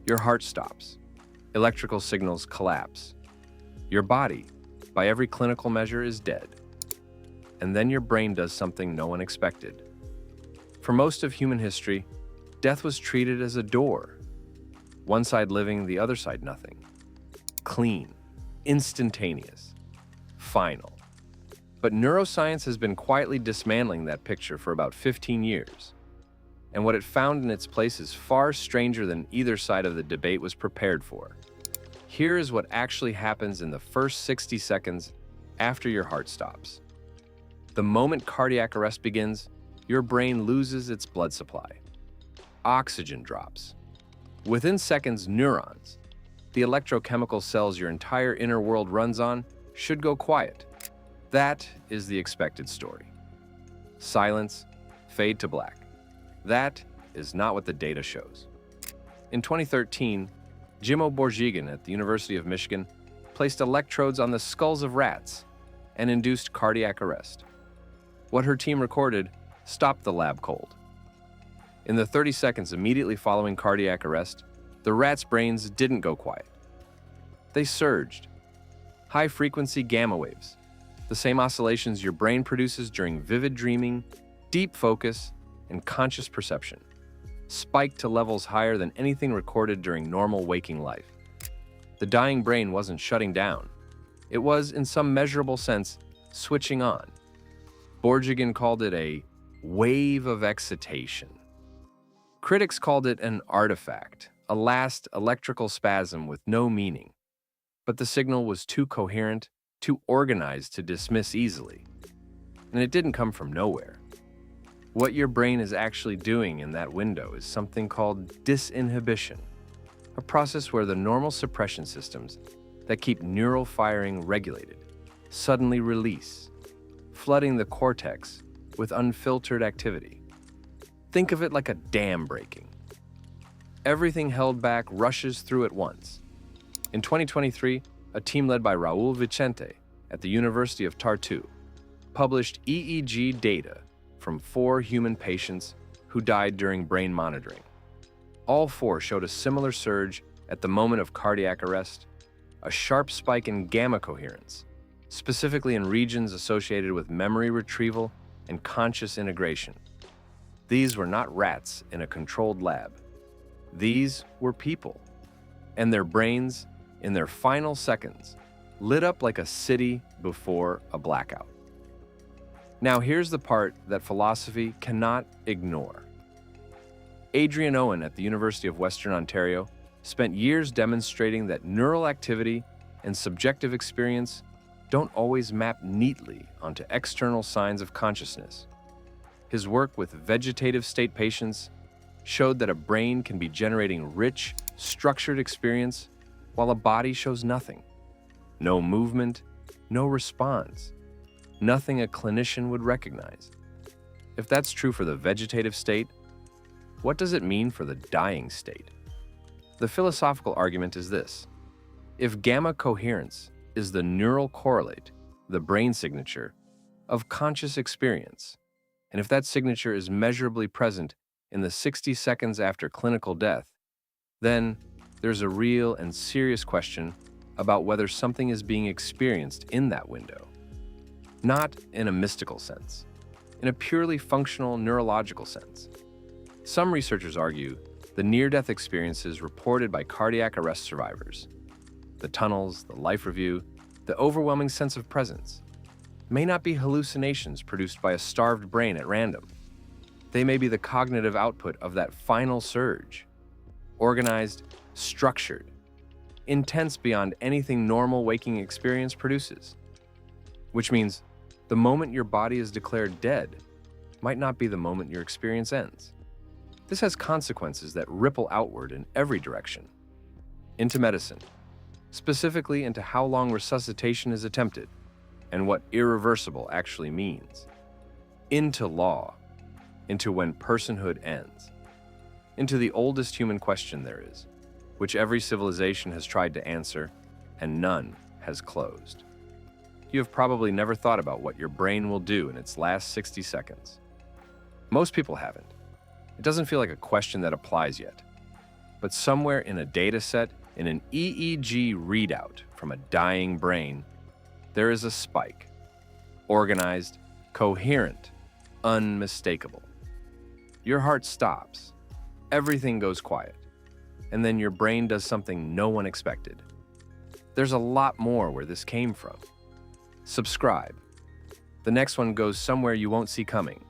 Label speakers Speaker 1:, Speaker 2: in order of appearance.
Speaker 1: Your heart stops. Electrical signals collapse. Your body, by every clinical measure, is dead. And then your brain does something no one expected. For most of human history, death was treated as a door. One side living, the other side nothing. Clean, instantaneous, final. But neuroscience has been quietly dismantling that picture for about 15 years. And what it found in its place is far stranger than either side of the debate was prepared for. Here is what actually happens in the first 60 seconds after your heart stops. The moment cardiac arrest begins, your brain loses its blood supply. Oxygen drops. Within seconds, neurons, the electrochemical cells your entire inner world runs on, should go quiet. That is the expected story. Silence, fade to black. That is not what the data shows. In 2013, Jimo Borjigin at the University of Michigan placed electrodes on the skulls of rats and induced cardiac arrest. What her team recorded stopped the lab cold. In the 30 seconds immediately following cardiac arrest, the rats' brains didn't go quiet. They surged. High-frequency gamma waves, the same oscillations your brain produces during vivid dreaming, deep focus, and conscious perception, spiked to levels higher than anything recorded during normal waking life. The dying brain wasn't shutting down. It was, in some measurable sense, switching on. Borjigin called it a wave of excitation. Critics called it an artifact, a last electrical spasm with no meaning. But the signal was too coherent, too organized to dismiss easily. And it didn't come from nowhere. What your brain is actually doing in that window is something called disinhibition, a process where the normal suppression systems that keep neural firing regulated suddenly release, flooding the cortex with unfiltered activity. Think of it like a dam breaking. Everything held back rushes through at once. In 2023, a team led by Raul Vicente at the University of Tartu published EEG data from 4 human patients who died during brain monitoring. All 4 showed a similar surge at the moment of cardiac arrest, a sharp spike in gamma coherence, specifically in regions associated with memory retrieval and conscious integration. These were not rats in a controlled lab. These were people, and their brains, in their final seconds, lit up like a city before a blackout. Now here's the part that philosophy cannot ignore. Adrian Owen at the University of Western Ontario spent years demonstrating that neural activity and subjective experience don't always map neatly onto external signs of consciousness. His work with vegetative-state patients showed that a brain can be generating rich, structured experience while a body shows nothing. No movement, no response, nothing a clinician would recognize. If that's true for the vegetative state, what does it mean for the dying state? The philosophical argument is this: if gamma coherence is the neural correlate, the brain signature, of conscious experience, and if that signature is measurably present in the 60 seconds after clinical death, then there's a real and serious question about whether something is being experienced in that window. Not in a mystical sense, in a purely functional neurological sense. Some researchers argue the near-death experiences reported by cardiac arrest survivors, the tunnels, the life review, the overwhelming sense of presence, may not be hallucinations produced by a starved brain at random. They may be the cognitive output of that final surge, organized, structured, intense beyond anything normal waking experience produces. Which means the moment your body is declared dead might not be the moment your experience ends. This has consequences that ripple outward in every direction. Into medicine, specifically into how long resuscitation is attempted and what irreversible actually means. Into law, into when personhood ends. Into the oldest human question there is, which every civilization has tried to answer and none has closed. You have probably never thought about what your brain will do in its last 60 seconds. Most people haven't. It doesn't feel like a question that applies yet. But somewhere in a data set, in an EEG readout from a dying brain, there is a spike. Organized, coherent, unmistakable. Your heart stops. Everything goes quiet. And then your brain does something no one expected. There's a lot more where this came from. Subscribe. The next one goes somewhere you won't see coming.